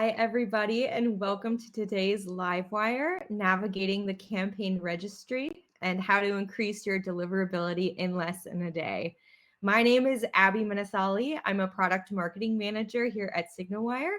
Hi, everybody, and welcome to today's LiveWire, Navigating the Campaign Registry and How to Increase Your Deliverability in Less than a Day. My name is Abby Manasali. I'm a product marketing manager here at LiveWire.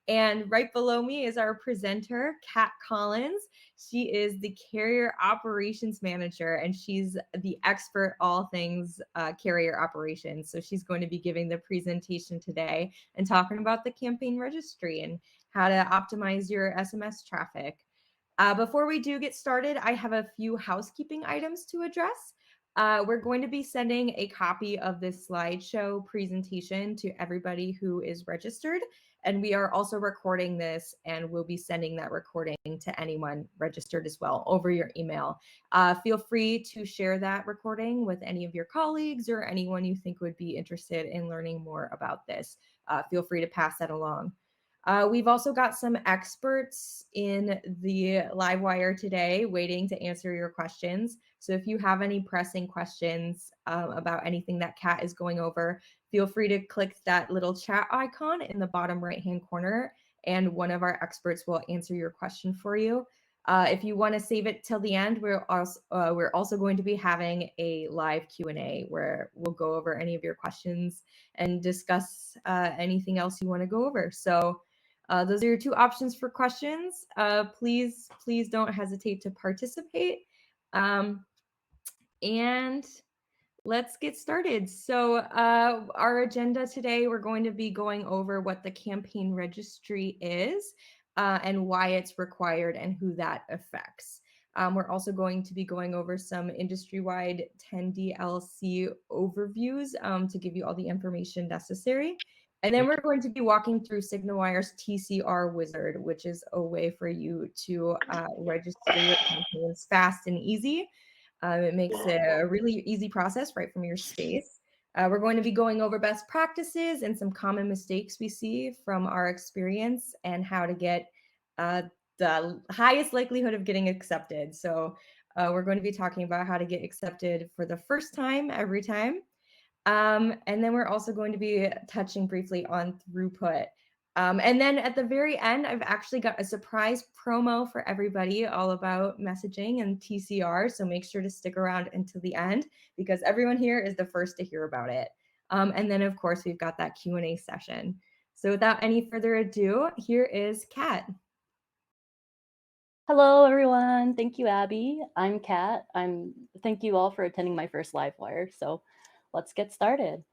And right below me is our presenter, Kat Collins. She is the carrier operations manager, and she's the expert all things carrier operations. So she's going to be giving the presentation today and talking about the campaign registry and how to optimize your SMS traffic. Before we do get started, I have a few housekeeping items to address. We're going to be sending a copy of this slideshow presentation to everybody who is registered. And we are also recording this, and we'll be sending that recording to anyone registered as well over your email. Feel free to share that recording with any of your colleagues or anyone you think would be interested in learning more about this. Feel free to pass that along. We've also got some experts in the LiveWire today waiting to answer your questions. So if you have any pressing questions about anything that Kat is going over, feel free to click that little chat icon in the bottom right-hand corner, and one of our experts will answer your question for you. If you want to save it till the end, we're also going to be having a live Q&A where we'll go over any of your questions and discuss anything else you want to go over. So those are your two options for questions. Please don't hesitate to participate. And let's get started. So our agenda today, we're going to be going over what the campaign registry is and why it's required and who that affects. We're also going to be going over some industry-wide 10DLC overviews to give you all the information necessary. And then we're going to be walking through LiveWire's TCR wizard, which is a way for you to register your campaigns fast and easy. It makes it a really easy process right from your space. We're going to be going over best practices and some common mistakes we see from our experience and how to get the highest likelihood of getting accepted. So we're going to be talking about how to get accepted for the first time every time. And then we're also going to be touching briefly on Throughput. And then at the very end, I've actually got a surprise promo for everybody all about messaging and TCR. So make sure to stick around until the end because everyone here is the first to hear about it. And then, of course, we've got that Q&A session. So without any further ado, here is Kat. Hello, everyone. Thank you, Abby. I'm Kat. Thank you all for attending my first LiveWire. So let's get started.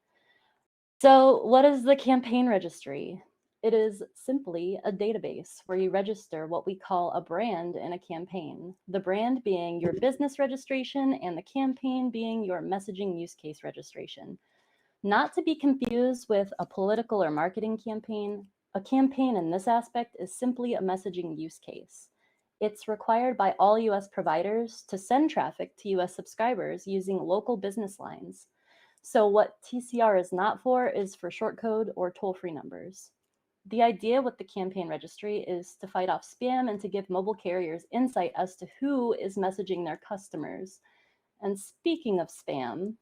So what is the campaign registry? It is simply a database where you register what we call a brand in a campaign. The brand being your business registration and the campaign being your messaging use case registration. Not to be confused with a political or marketing campaign. A campaign in this aspect is simply a messaging use case. It's required by all US providers to send traffic to US subscribers using local business lines. So what TCR is not for is for short code or toll-free numbers. The idea with the campaign registry is to fight off spam and to give mobile carriers insight as to who is messaging their customers. And speaking of spam,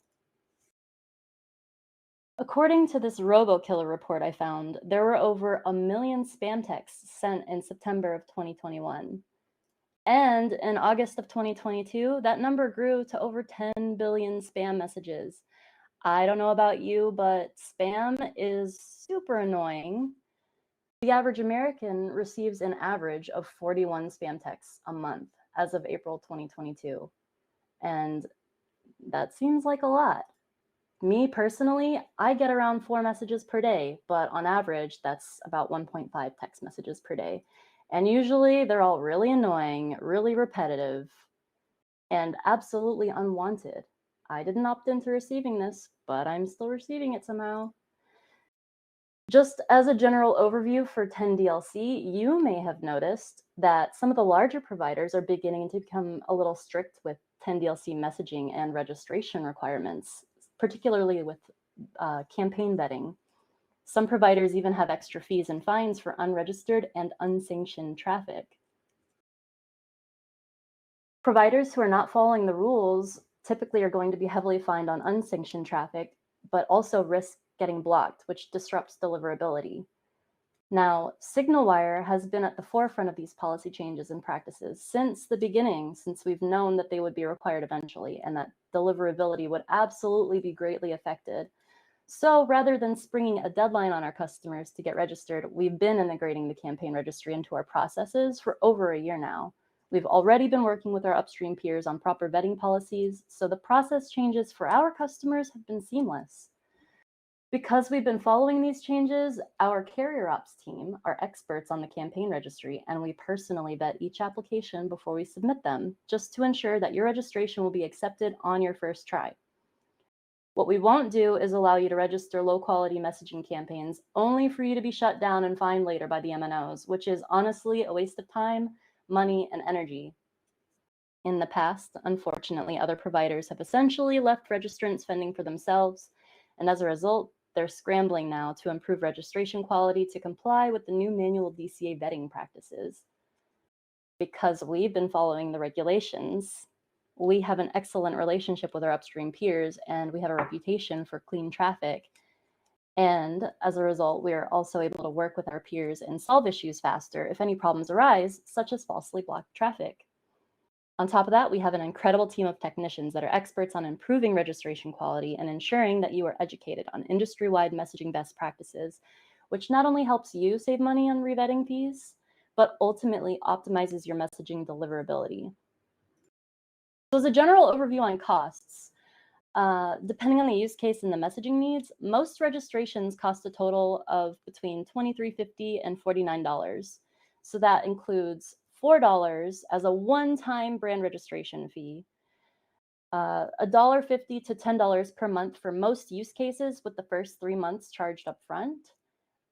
according to this RoboKiller report I found, there were over 1 million spam texts sent in September of 2021. And in August of 2022, that number grew to over 10 billion spam messages. I don't know about you, but spam is super annoying. The average American receives an average of 41 spam texts a month as of April 2022. And that seems like a lot. Me personally, I get around 4 messages per day, but on average, that's about 1.5 text messages per day. And usually they're all really annoying, really repetitive, and absolutely unwanted. I didn't opt into receiving this, but I'm still receiving it somehow. Just as a general overview for 10DLC, you may have noticed that some of the larger providers are beginning to become a little strict with 10DLC messaging and registration requirements, particularly with campaign vetting. Some providers even have extra fees and fines for unregistered and unsanctioned traffic. Providers who are not following the rules typically are going to be heavily fined on unsanctioned traffic, but also risk getting blocked, which disrupts deliverability. Now, SignalWire has been at the forefront of these policy changes and practices since the beginning, since we've known that they would be required eventually and that deliverability would absolutely be greatly affected. So rather than springing a deadline on our customers to get registered, we've been integrating the campaign registry into our processes for over a year now. We've already been working with our upstream peers on proper vetting policies, so the process changes for our customers have been seamless. Because we've been following these changes, our carrier ops team are experts on the campaign registry, and we personally vet each application before we submit them, just to ensure that your registration will be accepted on your first try. What we won't do is allow you to register low-quality messaging campaigns only for you to be shut down and fined later by the MNOs, which is honestly a waste of time, money, and energy. In the past, unfortunately, other providers have essentially left registrants fending for themselves, and as a result, they're scrambling now to improve registration quality to comply with the new manual DCA vetting practices. Because we've been following the regulations, we have an excellent relationship with our upstream peers, and we have a reputation for clean traffic. And as a result, we are also able to work with our peers and solve issues faster if any problems arise, such as falsely blocked traffic. On top of that, we have an incredible team of technicians that are experts on improving registration quality and ensuring that you are educated on industry-wide messaging best practices, which not only helps you save money on revetting fees, but ultimately optimizes your messaging deliverability. So as a general overview on costs, depending on the use case and the messaging needs, most registrations cost a total of between $23.50 and $49. So that includes $4 as a one-time brand registration fee, $1.50 to $10 per month for most use cases, with the first 3 months charged up front.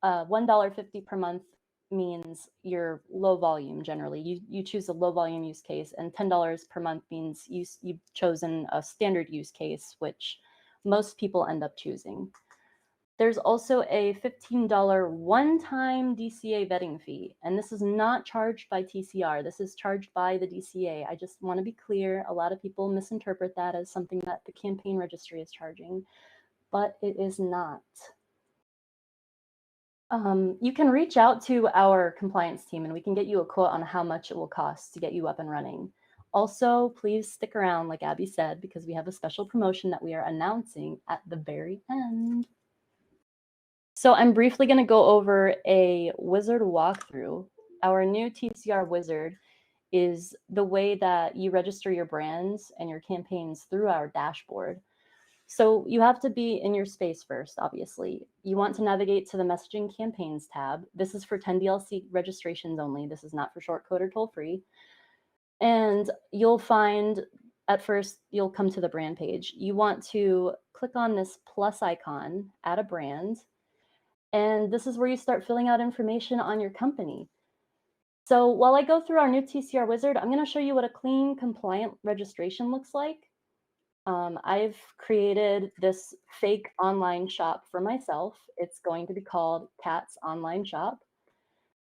$1.50 per month means your low volume generally. You choose a low volume use case, and $10 per month means you've chosen a standard use case, which most people end up choosing. There's also a $15 one-time DCA vetting fee, and this is not charged by TCR. This is charged by the DCA. I just want to be clear. A lot of people misinterpret that as something that the campaign registry is charging, but it is not. You can reach out to our compliance team and we can get you a quote on how much it will cost to get you up and running. Also, please stick around, like Abby said, because we have a special promotion that we are announcing at the very end. So I'm briefly going to go over a wizard walkthrough. Our new TCR wizard is the way that you register your brands and your campaigns through our dashboard. So you have to be in your space first, obviously. You want to navigate to the Messaging Campaigns tab. This is for 10DLC registrations only. This is not for short code or toll free. And you'll find, at first, you'll come to the brand page. You want to click on this plus icon, add a brand, and this is where you start filling out information on your company. So while I go through our new TCR wizard, I'm going to show you what a clean, compliant registration looks like. I've created this fake online shop for myself. It's going to be called Cat's Online Shop.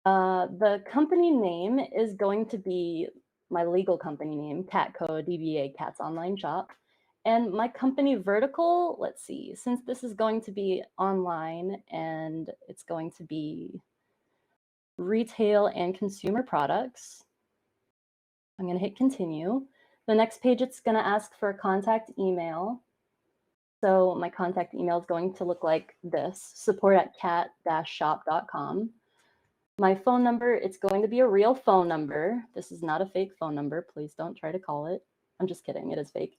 The company name is going to be my legal company name, Catco DBA Cat's Online Shop. And my company vertical, let's see, since this is going to be online and it's going to be retail and consumer products, I'm going to hit continue. The next page, it's going to ask for a contact email. So my contact email is going to look like this, support@cat-shop.com. My phone number, it's going to be a real phone number. This is not a fake phone number. Please don't try to call it. I'm just kidding. It is fake.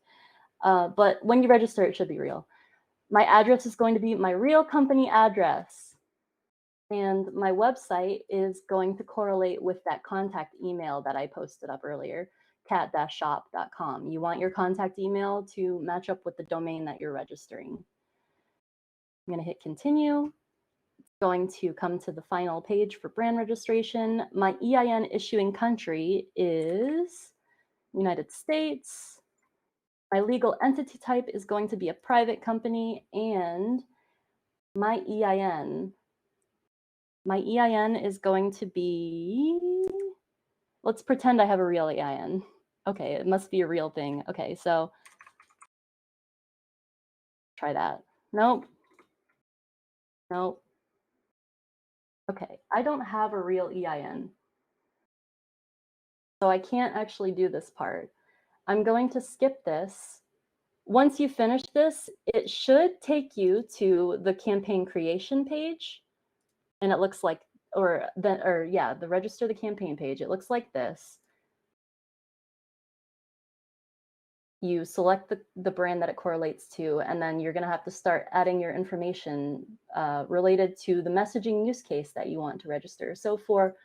But when you register, it should be real. My address is going to be my real company address. And my website is going to correlate with that contact email that I posted up earlier, cat-shop.com. You want your contact email to match up with the domain that you're registering. I'm going to hit continue. It's going to come to the final page for brand registration. My EIN issuing country is United States. My legal entity type is going to be a private company, and my EIN is going to be, let's pretend I have a real EIN. Okay, it must be a real thing. Okay, so try that. Nope. Nope. Okay, I don't have a real EIN, so I can't actually do this part. I'm going to skip this. Once you finish this, it should take you to the campaign creation page, and it looks like, the register the campaign page. It looks like this. You select the brand that it correlates to, and then you're going to have to start adding your information related to the messaging use case that you want to register. So for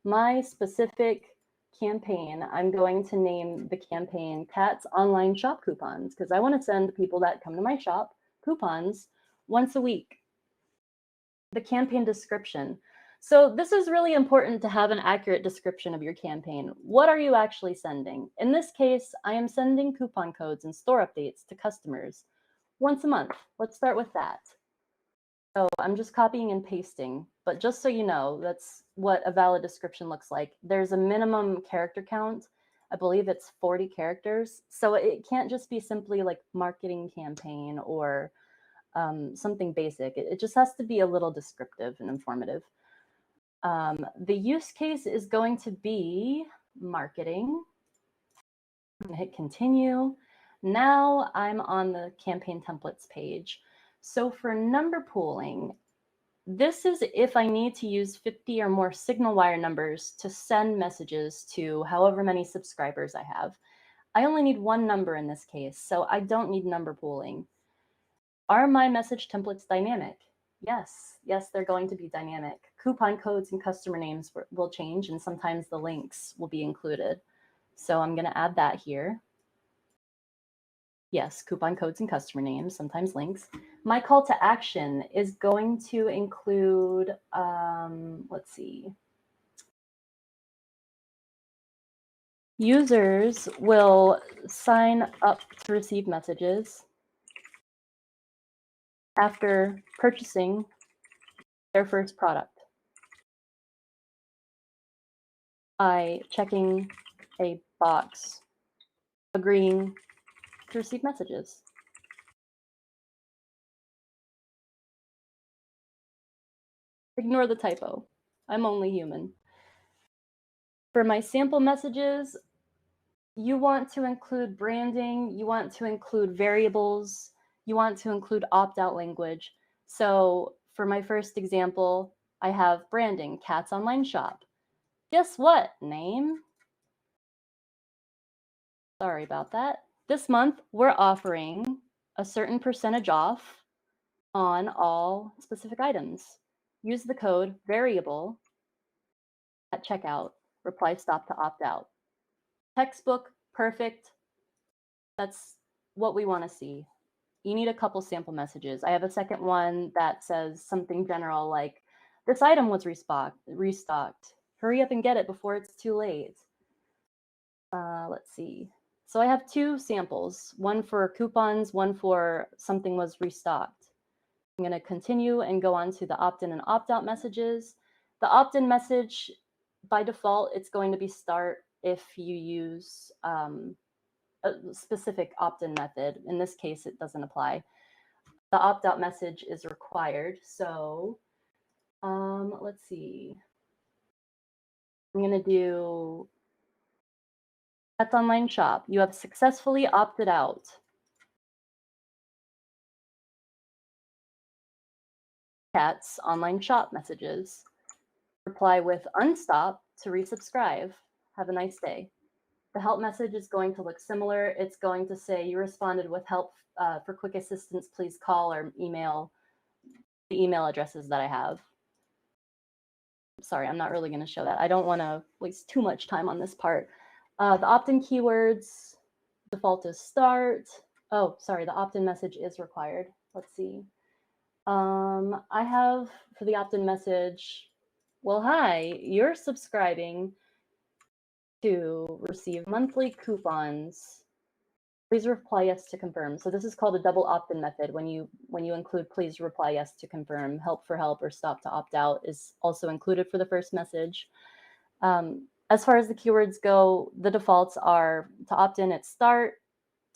my specific campaign, I'm going to name the campaign Cat's Online Shop Coupons, because I want to send people that come to my shop coupons once a week. The campaign description. So this is really important to have an accurate description of your campaign. What are you actually sending? In this case, I am sending coupon codes and store updates to customers once a month. Let's start with that. So I'm just copying and pasting, but just so you know, that's what a valid description looks like. There's a minimum character count. I believe it's 40 characters. So it can't just be simply like marketing campaign or something basic. It just has to be a little descriptive and informative. The use case is going to be marketing. I'm going to hit continue. Now I'm on the campaign templates page. So for number pooling, this is if I need to use 50 or more SignalWire numbers to send messages to however many subscribers I have. I only need one number in this case, so I don't need number pooling. Are my message templates dynamic? Yes, they're going to be dynamic. Coupon codes and customer names will change, and sometimes the links will be included. So I'm going to add that here. Yes, coupon codes and customer names, sometimes links. My call to action is going to include, let's see. Users will sign up to receive messages after purchasing their first product by checking a box agreeing to receive messages. Ignore the typo. I'm only human. For my sample messages, you want to include branding, you want to include variables, you want to include opt-out language. So for my first example, I have branding, Cat's Online Shop. Guess what? Name? Sorry about that. This month, we're offering a certain percentage off on all specific items. Use the code variable at checkout. Reply stop to opt out. Textbook, perfect. That's what we want to see. You need a couple sample messages. I have a second one that says something general like, this item was restocked. Hurry up and get it before it's too late. Let's see. So I have two samples, one for coupons, one for something was restocked. I'm going to continue and go on to the opt-in and opt-out messages. The opt-in message, by default, it's going to be start if you use a specific opt-in method. In this case, it doesn't apply. The opt-out message is required. So let's see. I'm going to do Cat's Online Shop. You have successfully opted out. Cat's Online Shop messages. Reply with unstop to resubscribe. Have a nice day. The help message is going to look similar. It's going to say you responded with help for quick assistance. Please call or email the email addresses that I have. Sorry, I'm not really going to show that. I don't want to waste too much time on this part. The opt-in keywords, default is start. Oh, sorry, the opt-in message is required. Let's see. I have for the opt-in message, well, hi, you're subscribing to receive monthly coupons. Please reply yes to confirm. So this is called a double opt-in method. When you include please reply yes to confirm, help for help or stop to opt out is also included for the first message. As far as the keywords go, the defaults are to opt in, it's start,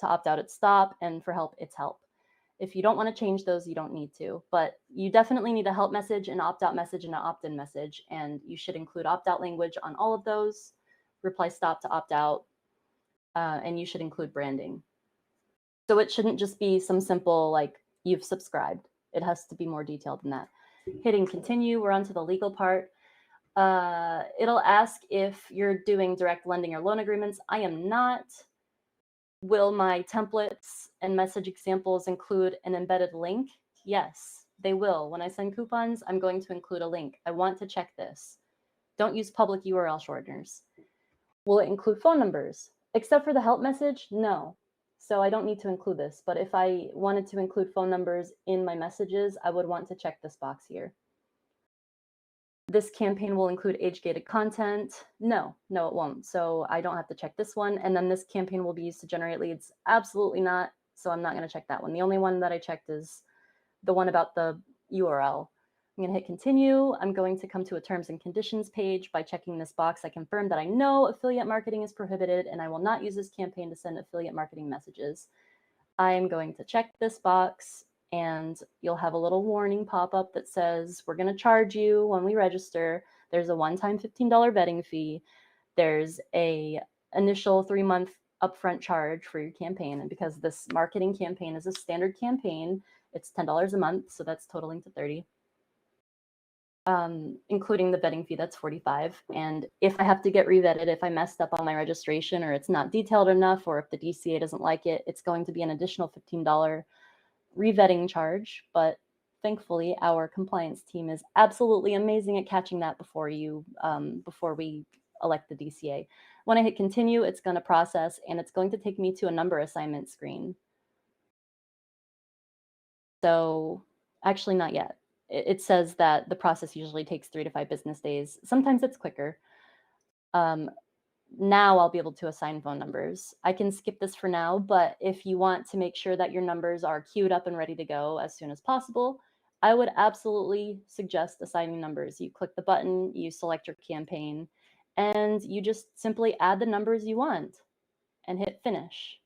to opt out, it's stop, and for help, it's help. If you don't want to change those, you don't need to, but you definitely need a help message, an opt-out message, and an opt-in message, and you should include opt-out language on all of those, reply stop to opt-out, and you should include branding. So it shouldn't just be some simple, like, you've subscribed. It has to be more detailed than that. Hitting continue, we're on to the legal part. It'll ask if you're doing direct lending or loan agreements. I am not. Will my templates and message examples include an embedded link? Yes, they will. When I send coupons, I'm going to include a link. I want to check this. Don't use public URL shorteners. Will it include phone numbers? Except for the help message, no. So I don't need to include this. But if I wanted to include phone numbers in my messages, I would want to check this box here. This campaign will include age-gated content. No, it won't. So I don't have to check this one. And then this campaign will be used to generate leads. Absolutely not. So I'm not going to check that one. The only one that I checked is the one about the URL. I'm going to hit continue. I'm going to come to a terms and conditions page. By checking this box, I confirm that I know affiliate marketing is prohibited and I will not use this campaign to send affiliate marketing messages. I'm going to check this box, and you'll have a little warning pop up that says, we're going to charge you when we register. There's a one-time $15 vetting fee. There's a initial 3-month upfront charge for your campaign. And because this marketing campaign is a standard campaign, it's $10 a month. So that's totaling to $30. Including the vetting fee, that's $45. And if I have to get revetted, if I messed up on my registration or it's not detailed enough, or if the DCA doesn't like it, it's going to be an additional $15 revetting charge. But thankfully, our compliance team is absolutely amazing at catching that before we elect the DCA. When I hit continue, it's going to process, and it's going to take me to a number assignment screen. So actually not yet. It says that the process usually takes 3 to 5 business days. Sometimes it's quicker. Now I'll be able to assign phone numbers. I can skip this for now, but if you want to make sure that your numbers are queued up and ready to go as soon as possible, I would absolutely suggest assigning numbers. You click the button, you select your campaign, and you just simply add the numbers you want and hit finish.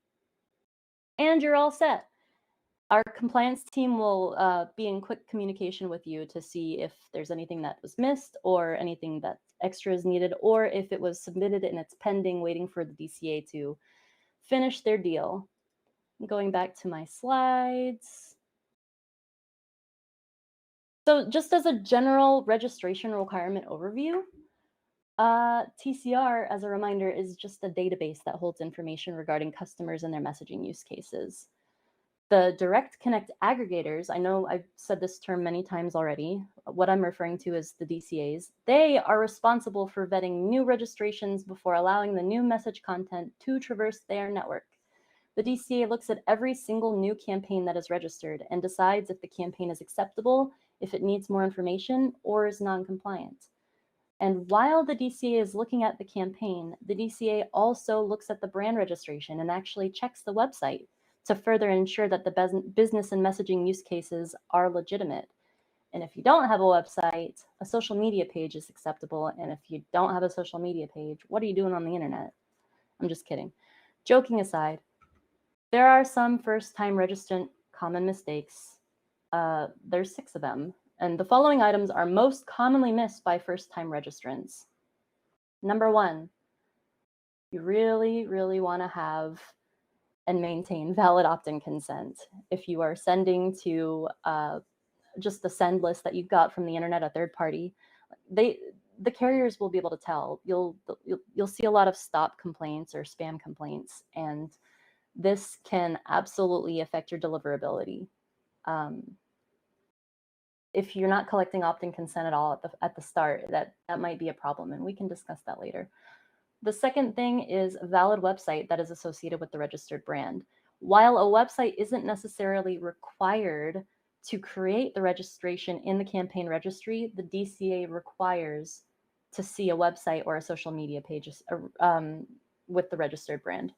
And you're all set. Our compliance team will be in quick communication with you to see if there's anything that was missed or anything that extra is needed, or if it was submitted and it's pending, waiting for the DCA to finish their deal. Going back to my slides. So just as a general registration requirement overview, TCR, as a reminder, is just a database that holds information regarding customers and their messaging use cases. The Direct Connect aggregators, I know I've said this term many times already. What I'm referring to is the DCAs. They are responsible for vetting new registrations before allowing the new message content to traverse their network. The DCA looks at every single new campaign that is registered and decides if the campaign is acceptable, if it needs more information, or is non-compliant. And while the DCA is looking at the campaign, the DCA also looks at the brand registration and actually checks the website to further ensure that the business and messaging use cases are legitimate. And if you don't have a website, a social media page is acceptable. And if you don't have a social media page, what are you doing on the internet? I'm just kidding. Joking aside, there are some first-time registrant common mistakes. There's 6 of them. And the following items are most commonly missed by first-time registrants. Number 1, you really, really want to have and maintain valid opt-in consent. If you are sending to just the send list that you've got from the internet, a third party, the carriers will be able to tell. You'll see a lot of stop complaints or spam complaints, and this can absolutely affect your deliverability. If you're not collecting opt-in consent at all at the start, that might be a problem, and we can discuss that later. The second thing is a valid website that is associated with the registered brand. While a website isn't necessarily required to create the registration in the campaign registry, the DCA requires to see a website or a social media page with the registered brand.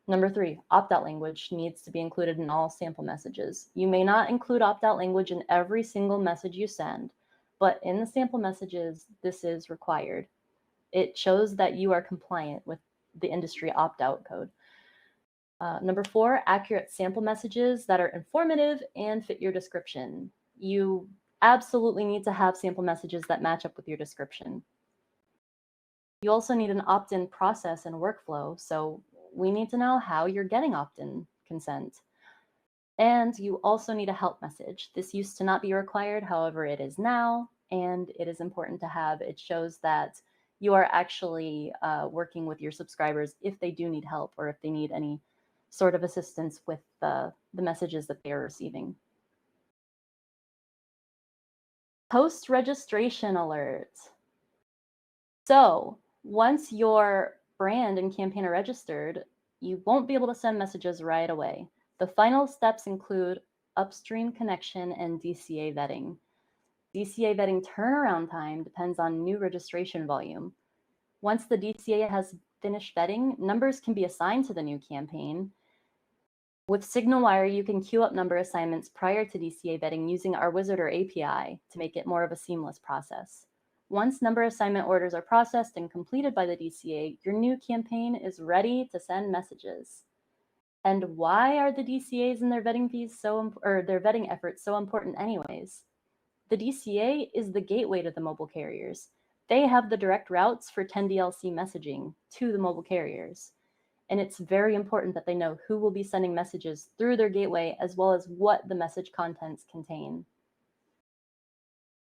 Number 3, opt-out language needs to be included in all sample messages. You may not include opt-out language in every single message you send, but in the sample messages, this is required. It shows that you are compliant with the industry opt-out code. Number 4, accurate sample messages that are informative and fit your description. You absolutely need to have sample messages that match up with your description. You also need an opt-in process and workflow, so we need to know how you're getting opt-in consent. And you also need a help message. This used to not be required, however, it is now, and it is important to have. It shows that you are actually working with your subscribers if they do need help or if they need any sort of assistance with the messages that they are receiving. Post-registration alert. So once your brand and campaign are registered, you won't be able to send messages right away. The final steps include upstream connection and DCA vetting. DCA vetting turnaround time depends on new registration volume. Once the DCA has finished vetting, numbers can be assigned to the new campaign. With SignalWire, you can queue up number assignments prior to DCA vetting using our Wizard or API to make it more of a seamless process. Once number assignment orders are processed and completed by the DCA, your new campaign is ready to send messages. And why are the DCAs and their vetting fees their vetting efforts so important anyways? The DCA is the gateway to the mobile carriers. They have the direct routes for 10DLC messaging to the mobile carriers. And it's very important that they know who will be sending messages through their gateway as well as what the message contents contain.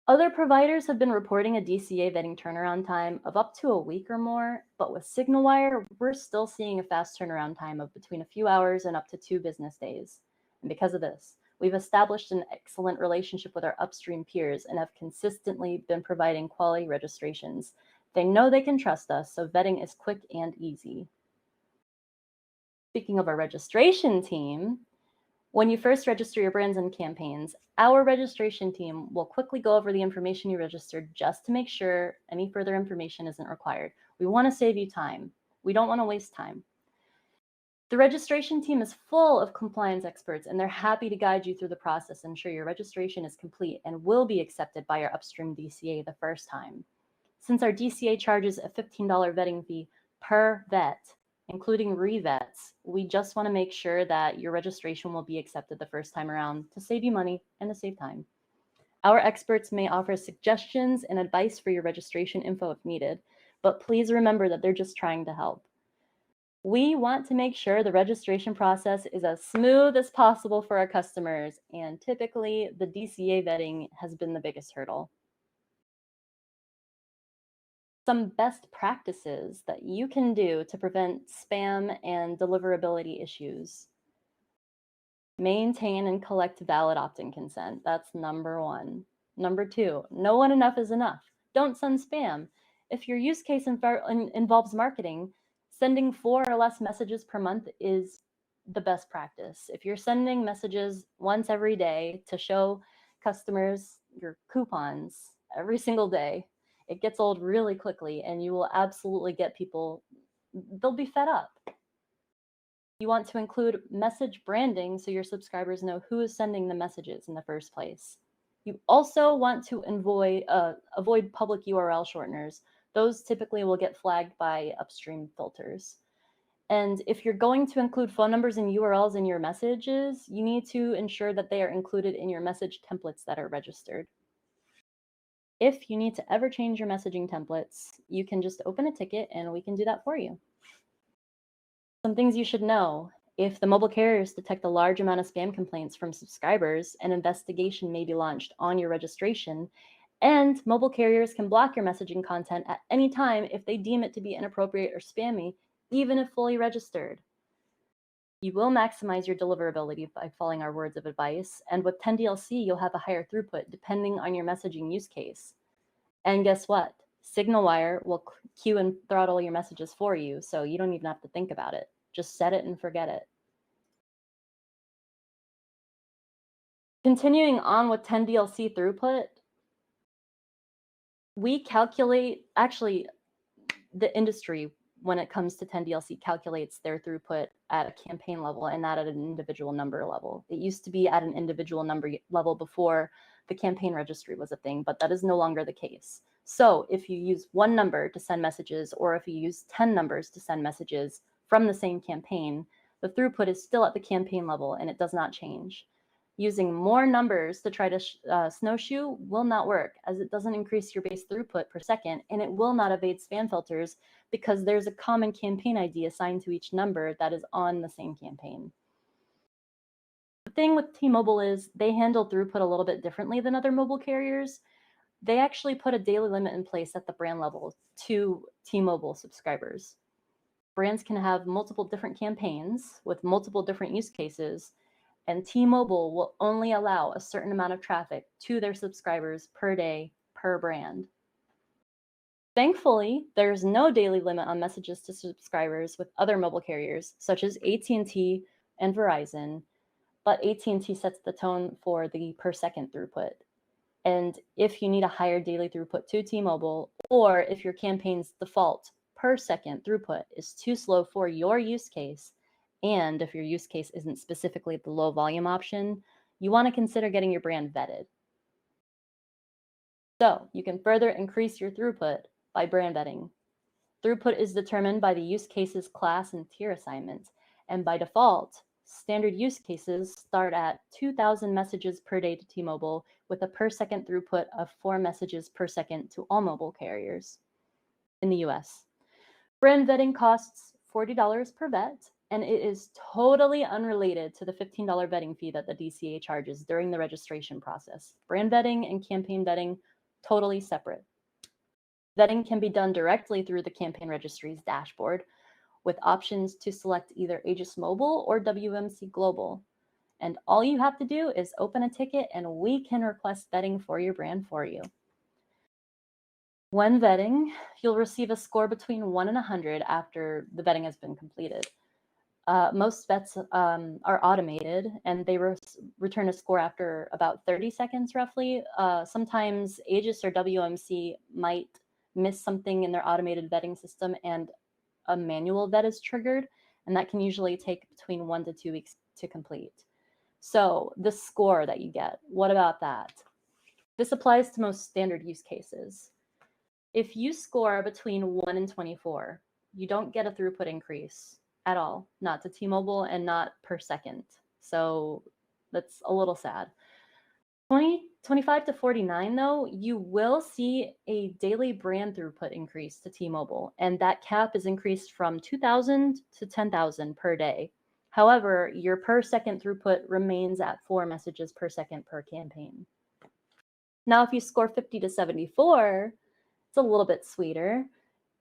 Other providers have been reporting a DCA vetting turnaround time of up to a week or more, but with SignalWire, we're still seeing a fast turnaround time of between a few hours and up to 2 business days. And because of this, we've established an excellent relationship with our upstream peers and have consistently been providing quality registrations. They know they can trust us, so vetting is quick and easy. Speaking of our registration team, when you first register your brands and campaigns, our registration team will quickly go over the information you registered just to make sure any further information isn't required. We want to save you time. We don't want to waste time. The registration team is full of compliance experts, and they're happy to guide you through the process and ensure your registration is complete and will be accepted by our upstream DCA the first time. Since our DCA charges a $15 vetting fee per vet, including revets, we just want to make sure that your registration will be accepted the first time around to save you money and to save time. Our experts may offer suggestions and advice for your registration info if needed, but please remember that they're just trying to help. We want to make sure the registration process is as smooth as possible for our customers, and typically the DCA vetting has been the biggest hurdle. Some best practices that you can do to prevent spam and deliverability issues. Maintain and collect valid opt-in consent. That's number 1. Number 2, know when enough is enough. Don't send spam. If your use case involves marketing, sending 4 or less messages per month is the best practice. If you're sending messages once every day to show customers your coupons every single day, it gets old really quickly, and you will absolutely get people, they'll be fed up. You want to include message branding so your subscribers know who is sending the messages in the first place. You also want to avoid public URL shorteners. Those typically will get flagged by upstream filters. And if you're going to include phone numbers and URLs in your messages, you need to ensure that they are included in your message templates that are registered. If you need to ever change your messaging templates, you can just open a ticket and we can do that for you. Some things you should know. If the mobile carriers detect a large amount of spam complaints from subscribers, an investigation may be launched on your registration, and mobile carriers can block your messaging content at any time if they deem it to be inappropriate or spammy, even if fully registered. You will maximize your deliverability by following our words of advice, and with 10DLC, you'll have a higher throughput depending on your messaging use case. And guess what? SignalWire will queue and throttle your messages for you, so you don't even have to think about it. Just set it and forget it. Continuing on with 10DLC throughput, we calculate, actually, the industry, when it comes to 10DLC, calculates their throughput at a campaign level and not at an individual number level. It used to be at an individual number level before the campaign registry was a thing, but that is no longer the case. So if you use 1 number to send messages, or if you use 10 numbers to send messages from the same campaign, The throughput is still at the campaign level and it does not change. Using more numbers to try to snowshoe will not work, as it doesn't increase your base throughput per second, and it will not evade spam filters because there's a common campaign ID assigned to each number that is on the same campaign. The thing with T-Mobile is they handle throughput a little bit differently than other mobile carriers. They actually put a daily limit in place at the brand level to T-Mobile subscribers. Brands can have multiple different campaigns with multiple different use cases, and T-Mobile will only allow a certain amount of traffic to their subscribers per day per brand. Thankfully, there's no daily limit on messages to subscribers with other mobile carriers such as AT&T and Verizon, but AT&T sets the tone for the per second throughput. And if you need a higher daily throughput to T-Mobile, or if your campaign's default per second throughput is too slow for your use case, and if your use case isn't specifically the low volume option, you want to consider getting your brand vetted. So you can further increase your throughput by brand vetting. Throughput is determined by the use cases class and tier assignment, and by default, standard use cases start at 2,000 messages per day to T-Mobile with a per second throughput of 4 messages per second to all mobile carriers in the US. Brand vetting costs $40 per vet, and it is totally unrelated to the $15 vetting fee that the DCA charges during the registration process. Brand vetting and campaign vetting, totally separate. Vetting can be done directly through the Campaign Registry's dashboard with options to select either Aegis Mobile or WMC Global. And all you have to do is open a ticket and we can request vetting for your brand for you. When vetting, you'll receive a score between 1 and 100 after the vetting has been completed. Most vets are automated and they return a score after about 30 seconds roughly. Sometimes Aegis or WMC might miss something in their automated vetting system and a manual vet is triggered, and that can usually take between 1 to 2 weeks to complete. So the score that you get, what about that? This applies to most standard use cases. If you score between 1 and 24, you don't get a throughput increase at all, not to T-Mobile and not per second. So that's a little sad. 25 to 49, though, you will see a daily brand throughput increase to T-Mobile, and that cap is increased from 2,000 to 10,000 per day. However, your per second throughput remains at 4 messages per second per campaign. Now, if you score 50 to 74, it's a little bit sweeter.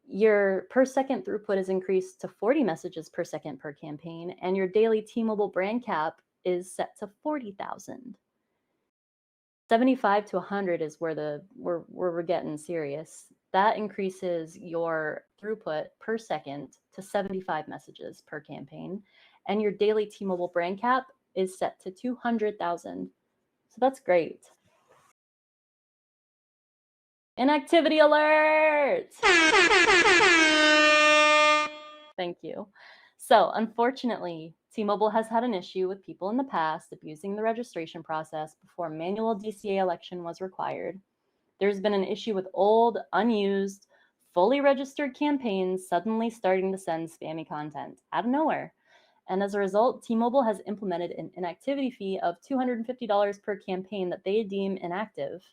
Your per second throughput is increased to 40 messages per second per campaign, and your daily T-Mobile brand cap is set to 40,000. 75 to 100 is where we're getting serious. That increases your throughput per second to 75 messages per campaign, and your daily T-Mobile brand cap is set to 200,000. So that's great. Inactivity alert! Thank you. So unfortunately, T-Mobile has had an issue with people in the past abusing the registration process before manual DCA election was required. There's been an issue with old, unused, fully registered campaigns suddenly starting to send spammy content out of nowhere. And as a result, T-Mobile has implemented an inactivity fee of $250 per campaign that they deem inactive.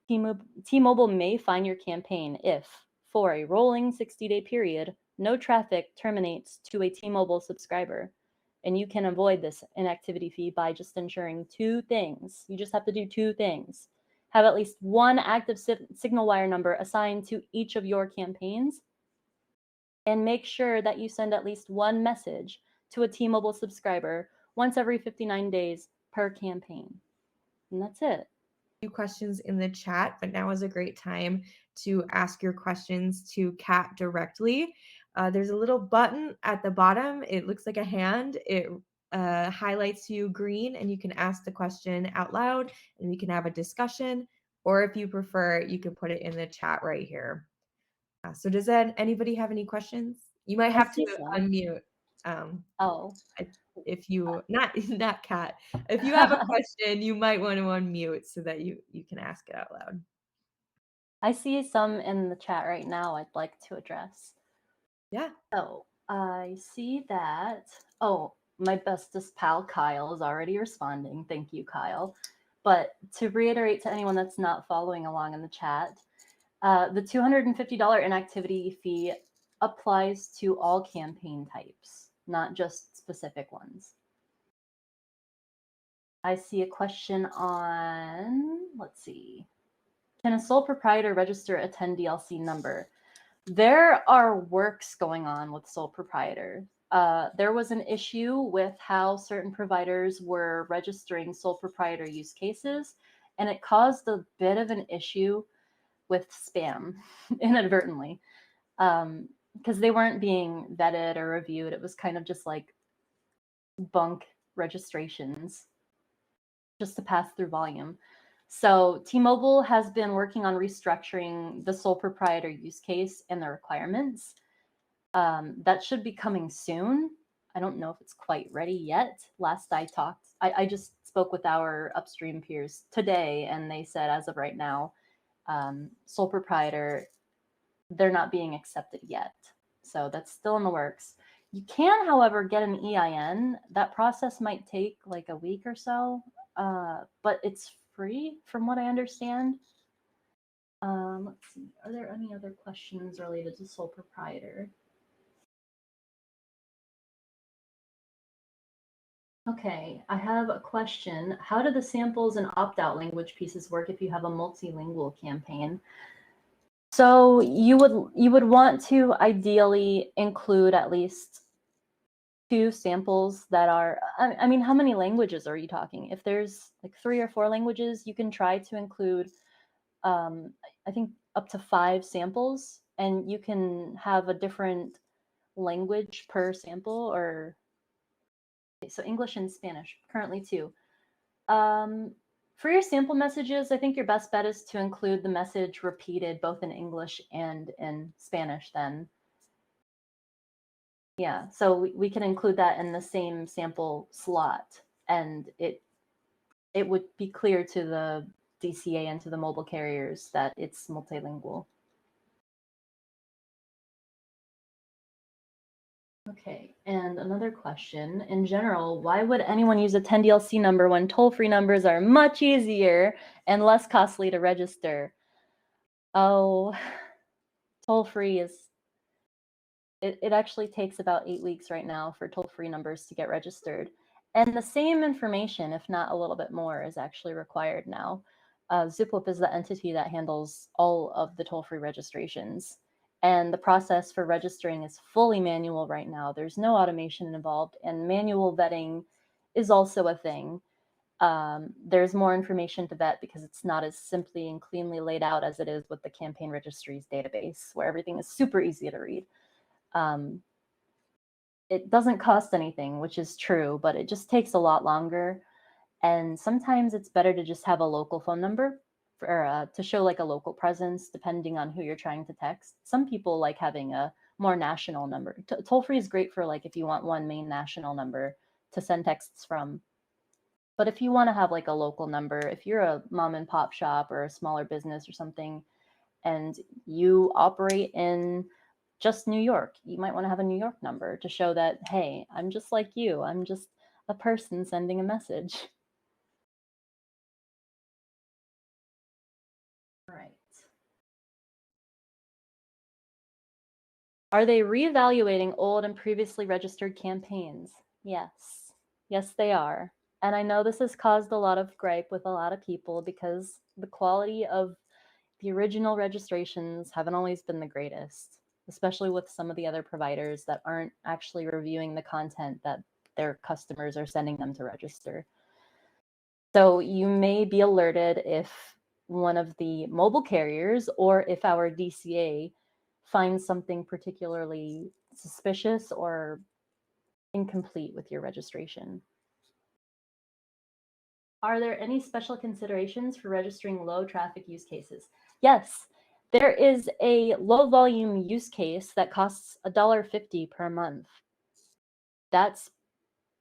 T-Mobile may fine your campaign if, for a rolling 60-day period, no traffic terminates to a T-Mobile subscriber. And you can avoid this inactivity fee by just ensuring 2 things. You just have to do 2 things. Have at least 1 active signal wire number assigned to each of your campaigns, and make sure that you send at least 1 message to a T-Mobile subscriber once every 59 days per campaign. And that's it. Few questions in the chat, but now is a great time to ask your questions to Kat directly. There's a little button at the bottom. It looks like a hand. It highlights you green, and you can ask the question out loud, and we can have a discussion. Or if you prefer, you can put it in the chat right here. So does anybody have any questions? You might have to unmute. If you not Kat, if you have a question, you might want to unmute so that you can ask it out loud. I see some in the chat right now I'd like to address. Yeah. So I see that. Oh, my bestest pal, Kyle, is already responding. Thank you, Kyle. But to reiterate to anyone that's not following along in the chat, the $250 inactivity fee applies to all campaign types, not just specific ones. I see a question on, let's see. Can a sole proprietor register a 10 DLC number? There are works going on with sole proprietor. There was an issue with how certain providers were registering sole proprietor use cases, and it caused a bit of an issue with spam inadvertently, because they weren't being vetted or reviewed. It was kind of just like bunk registrations just to pass through volume. So T-Mobile has been working on restructuring the sole proprietor use case and the requirements. That should be coming soon. I don't know if it's quite ready yet. Last I talked, I just spoke with our upstream peers today, and they said as of right now, sole proprietor, they're not being accepted yet. So that's still in the works. You can, however, get an EIN. That process might take like a week or so, but it's free from what I understand. Let's see, are there any other questions related to sole proprietor? Okay, I have a question. How do the samples and opt-out language pieces work if you have a multilingual campaign? So you would want to ideally include at least 2 samples that are, I mean, how many languages are you talking? If there's like 3 or 4 languages, you can try to include, I think up to 5 samples, and you can have a different language per sample, or so English and Spanish, currently 2. For your sample messages, I think your best bet is to include the message repeated both in English and in Spanish then. Yeah, so we can include that in the same sample slot, and it would be clear to the DCA and to the mobile carriers that it's multilingual. Okay, and another question. In general, why would anyone use a 10 DLC number when toll-free numbers are much easier and less costly to register? Oh, toll-free is, it actually takes about 8 weeks right now for toll-free numbers to get registered. And the same information, if not a little bit more, is actually required now. Ziploop is the entity that handles all of the toll-free registrations. And the process for registering is fully manual right now. There's no automation involved, and manual vetting is also a thing. There's more information to vet because it's not as simply and cleanly laid out as it is with the Campaign Registry's database, where everything is super easy to read. It doesn't cost anything, which is true, but it just takes a lot longer. And sometimes it's better to just have a local phone number for, to show like a local presence, depending on who you're trying to text. Some people like having a more national number. Toll-free is great for like if you want one main national number to send texts from. But if you want to have like a local number, if you're a mom and pop shop or a smaller business or something, and you operate in just New York, you might want to have a New York number to show that, hey, I'm just like you. I'm just a person sending a message. All right. Are they reevaluating old and previously registered campaigns? Yes. Yes, they are. And I know this has caused a lot of gripe with a lot of people because the quality of the original registrations haven't always been the greatest, especially with some of the other providers that aren't actually reviewing the content that their customers are sending them to register. So you may be alerted if one of the mobile carriers or if our DCA finds something particularly suspicious or incomplete with your registration. Are there any special considerations for registering low traffic use cases? Yes, there is a low volume use case that costs $1.50 per month. That's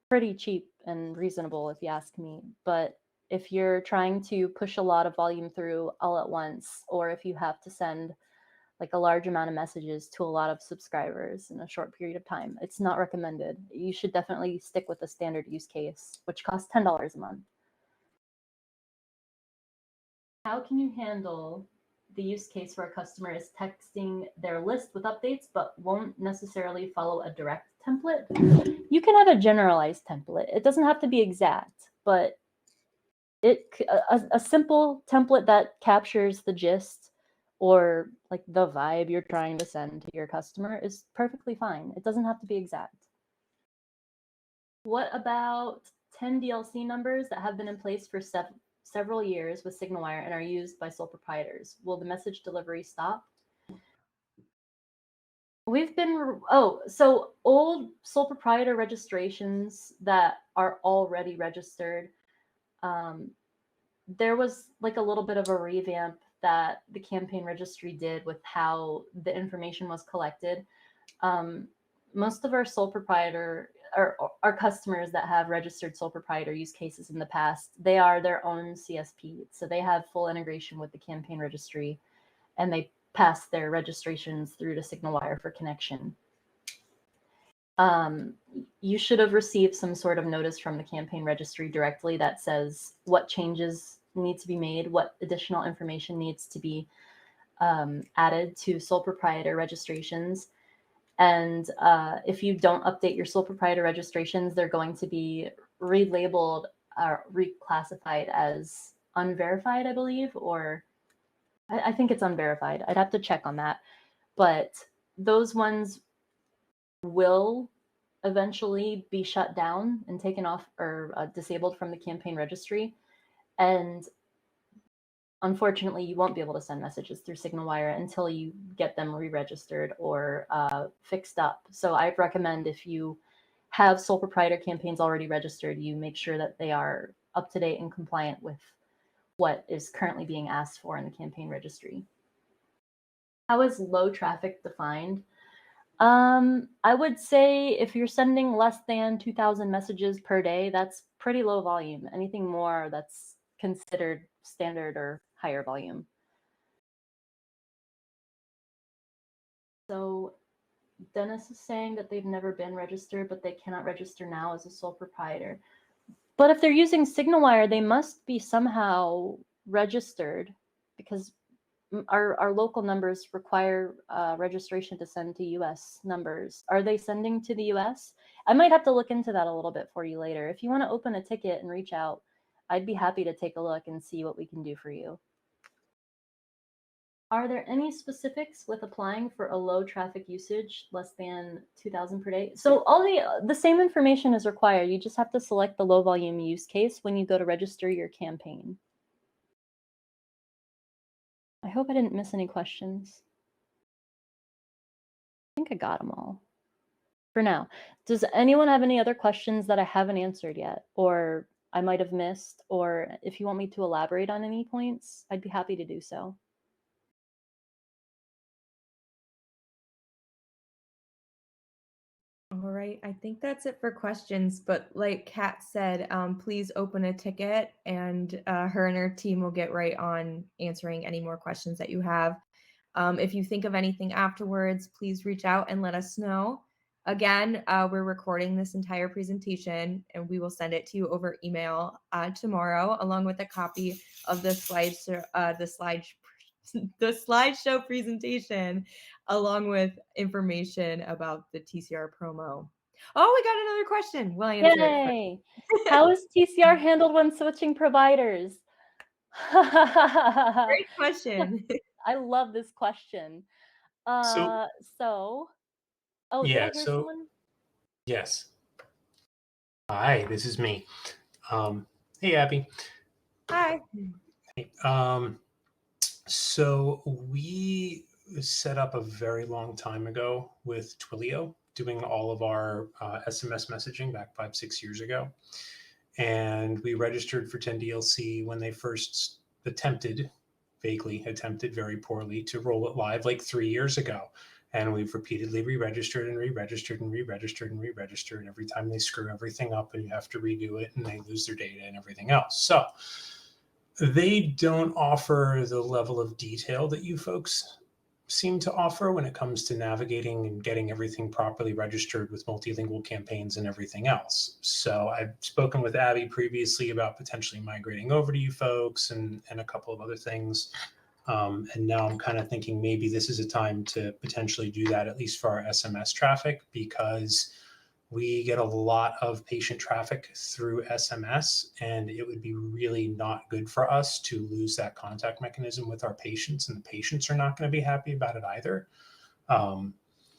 pretty cheap and reasonable if you ask me. But if you're trying to push a lot of volume through all at once, or if you have to send like a large amount of messages to a lot of subscribers in a short period of time. It's not recommended. You should definitely stick with the standard use case, which costs $10 a month. How can you handle the use case where a customer is texting their list with updates but won't necessarily follow a direct template? You can have a generalized template. It doesn't have to be exact, but a simple template that captures the gist or like the vibe you're trying to send to your customer is perfectly fine. It doesn't have to be exact. What about 10 DLC numbers that have been in place for several years with SignalWire and are used by sole proprietors? Will the message delivery stop? We've been, so old sole proprietor registrations that are already registered, there was like a little bit of a revamp that the Campaign Registry did with how the information was collected. Most of our sole proprietor, or our customers that have registered sole proprietor use cases in the past, they are their own CSP. So they have full integration with the Campaign Registry, and they pass their registrations through to SignalWire for connection. You should have received some sort of notice from the Campaign Registry directly that says what changes need to be made, what additional information needs to be added to sole proprietor registrations. And if you don't update your sole proprietor registrations, they're going to be relabeled or reclassified as unverified, I believe, or I think it's unverified. I'd have to check on that. But those ones will eventually be shut down and taken off or disabled from the Campaign Registry. And unfortunately, you won't be able to send messages through SignalWire until you get them re-registered or fixed up. So I recommend if you have sole proprietor campaigns already registered, you make sure that they are up to date and compliant with what is currently being asked for in the Campaign Registry. How is low traffic defined? I would say if you're sending less than 2,000 messages per day, that's pretty low volume. Anything more, that's considered standard or higher volume. So Dennis is saying that they've never been registered, but they cannot register now as a sole proprietor. But if they're using SignalWire, they must be somehow registered, because our local numbers require registration to send to US numbers. Are they sending to the US? I might have to look into that a little bit for you later. If you want to open a ticket and reach out, I'd be happy to take a look and see what we can do for you. Are there any specifics with applying for a low traffic usage, less than 2,000 per day? So all the same information is required. You just have to select the low volume use case when you go to register your campaign. I hope I didn't miss any questions. I think I got them all for now. Does anyone have any other questions that I haven't answered yet, or I might have missed, or if you want me to elaborate on any points, I'd be happy to do so. All right, I think that's it for questions, but like Kat said, please open a ticket and her and her team will get right on answering any more questions that you have. If you think of anything afterwards, please reach out and let us know. Again, we're recording this entire presentation and we will send it to you over email tomorrow, along with a copy of the slideshow presentation, along with information about the TCR promo. Oh, we got another question. Will I answer Yay! How is TCR handled when switching providers? Great question. I love this question. Oh, Yeah, did I hear someone? Yes. Hi, this is me. Hey, Abby. Hi. Hey, so we set up a very long time ago with Twilio, doing all of our SMS messaging back 5-6 years ago. And we registered for 10DLC when they first vaguely attempted very poorly to roll it live like 3 years ago. And we've repeatedly re-registered and re-registered and re-registered and re-registered every time they screw everything up and you have to redo it and they lose their data and everything else. So they don't offer the level of detail that you folks seem to offer when it comes to navigating and getting everything properly registered with multilingual campaigns and everything else. So I've spoken with Abby previously about potentially migrating over to you folks and a couple of other things. And now I'm kind of thinking maybe this is a time to potentially do that, at least for our SMS traffic, because we get a lot of patient traffic through SMS, and it would be really not good for us to lose that contact mechanism with our patients, and the patients are not going to be happy about it either,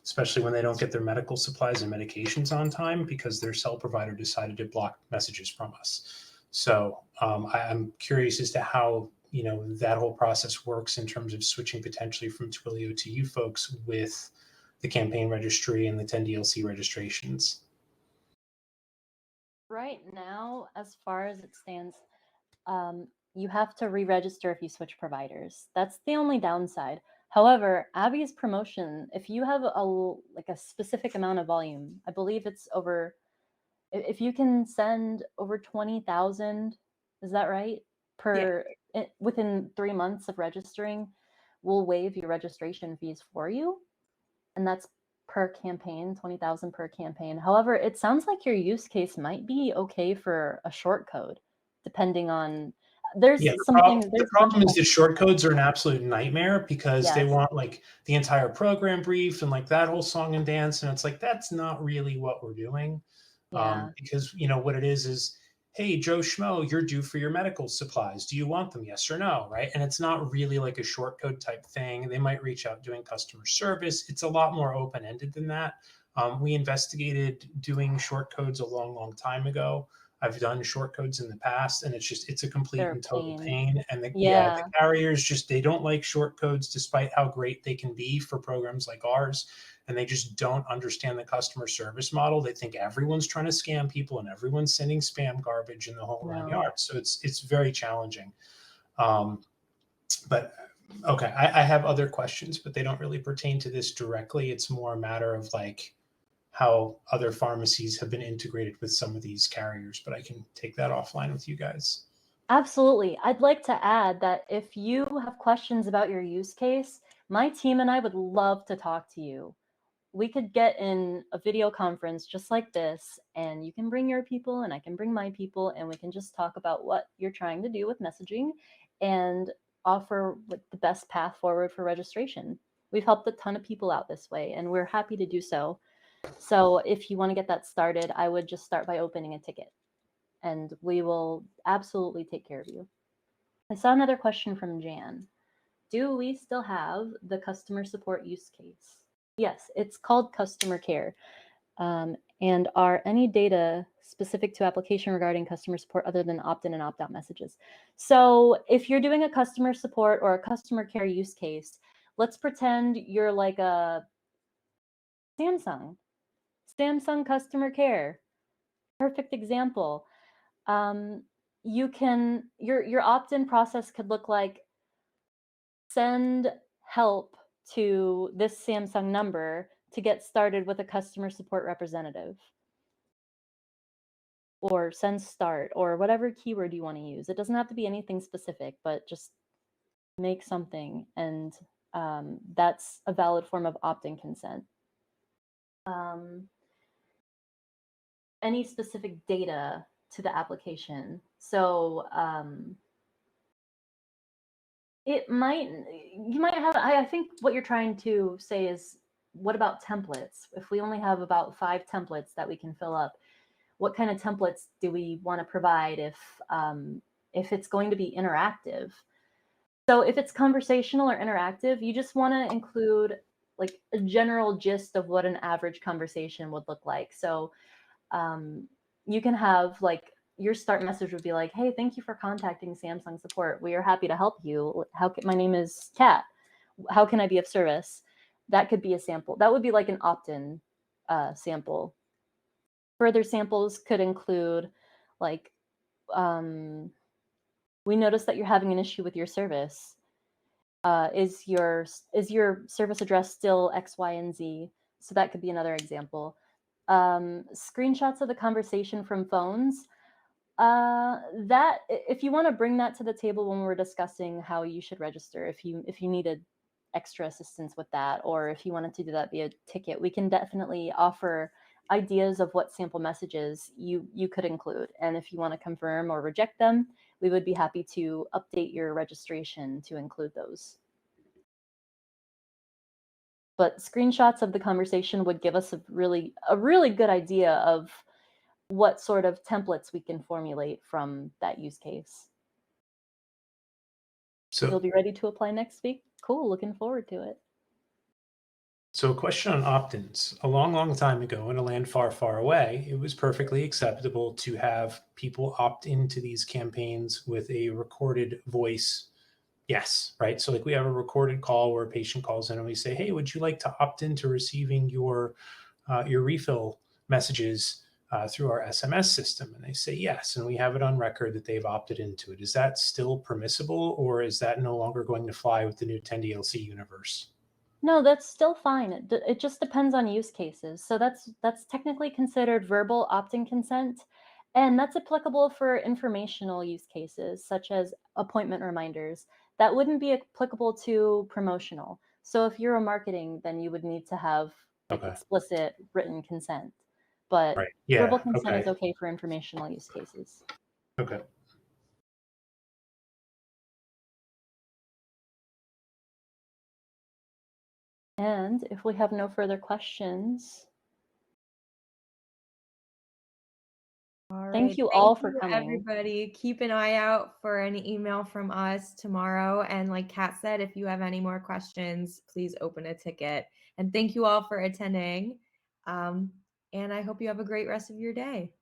especially when they don't get their medical supplies and medications on time because their cell provider decided to block messages from us. So I'm curious as to how that whole process works in terms of switching potentially from Twilio to you folks with the campaign registry and the 10DLC registrations. Right now, as far as it stands, you have to re-register if you switch providers. That's the only downside. However, Abby's promotion, if you have a specific amount of volume, I believe it's over, if you can send over 20,000, is that right? Within 3 months of registering, we'll waive your registration fees for you. And that's per campaign, 20,000 per campaign. However, it sounds like your use case might be okay for a short code, depending on the problem is that short codes are an absolute nightmare because they want like the entire program brief and like that whole song and dance, and it's like that's not really what we're doing. Because what it is hey, Joe Schmo, you're due for your medical supplies. Do you want them? Yes or no, right? And it's not really like a short code type thing. They might reach out doing customer service. It's a lot more open-ended than that. We investigated doing short codes a long time ago. I've done short codes in the past, and it's a complete and total pain. And the carriers they don't like short codes despite how great they can be for programs like ours. And they just don't understand the customer service model. They think everyone's trying to scam people and everyone's sending spam garbage in the whole 9 yards. So it's very challenging. But okay, I have other questions, but they don't really pertain to this directly. It's more a matter of like how other pharmacies have been integrated with some of these carriers, but I can take that offline with you guys. Absolutely. I'd like to add that if you have questions about your use case, my team and I would love to talk to you. We could get in a video conference just like this, and you can bring your people and I can bring my people, and we can just talk about what you're trying to do with messaging and offer like the best path forward for registration. We've helped a ton of people out this way, and we're happy to do so. So if you want to get that started, I would just start by opening a ticket, and we will absolutely take care of you. I saw another question from Jan. Do we still have the customer support use case? Yes, it's called customer care. And are any data specific to application regarding customer support other than opt-in and opt-out messages? So if you're doing a customer support or a customer care use case, let's pretend you're like a Samsung customer care. Perfect example. Your opt-in process could look like send help to this Samsung number to get started with a customer support representative, or send start, or whatever keyword you want to use. It doesn't have to be anything specific, but just make something, and that's a valid form of opt-in consent. Any specific data to the application. So you might have, I think what you're trying to say is, what about templates? If we only have about 5 templates that we can fill up, what kind of templates do we want to provide if it's going to be interactive? So if it's conversational or interactive, you just want to include like a general gist of what an average conversation would look like. So you can have like, your start message would be like, hey, thank you for contacting Samsung support. We are happy to help you. My name is Kat. How can I be of service? That could be a sample. That would be like an opt-in sample. Further samples could include like, we noticed that you're having an issue with your service. Is your service address still X, Y, and Z? So that could be another example. Screenshots of the conversation from phones. That if you want to bring that to the table when we're discussing how you should register, if you needed extra assistance with that, or if you wanted to do that via ticket, we can definitely offer ideas of what sample messages you could include. And if you want to confirm or reject them, we would be happy to update your registration to include those. But screenshots of the conversation would give us a really good idea of what sort of templates we can formulate from that use case. You'll So, be ready to apply next week? Cool, looking forward to it. so a question on opt-ins. A long, long time ago in a land far, far away, it was perfectly acceptable to have people opt into these campaigns with a recorded voice yes, right? So like we have a recorded call where a patient calls in and we say, hey, would you like to opt into receiving your refill messages through our SMS system? And they say yes, and we have it on record that they've opted into it. Is that still permissible, or is that no longer going to fly with the new 10DLC universe? No, that's still fine. It just depends on use cases. So that's technically considered verbal opt-in consent, and that's applicable for informational use cases such as appointment reminders. That wouldn't be applicable to promotional. So if you're a marketing, then you would need to have like Okay. explicit written consent. But Right. Yeah. verbal consent is Okay. okay for informational use cases. Okay. And if we have no further questions, thank you all for coming. Everybody. Keep an eye out for an email from us tomorrow. And like Kat said, if you have any more questions, please open a ticket. And thank you all for attending. And I hope you have a great rest of your day.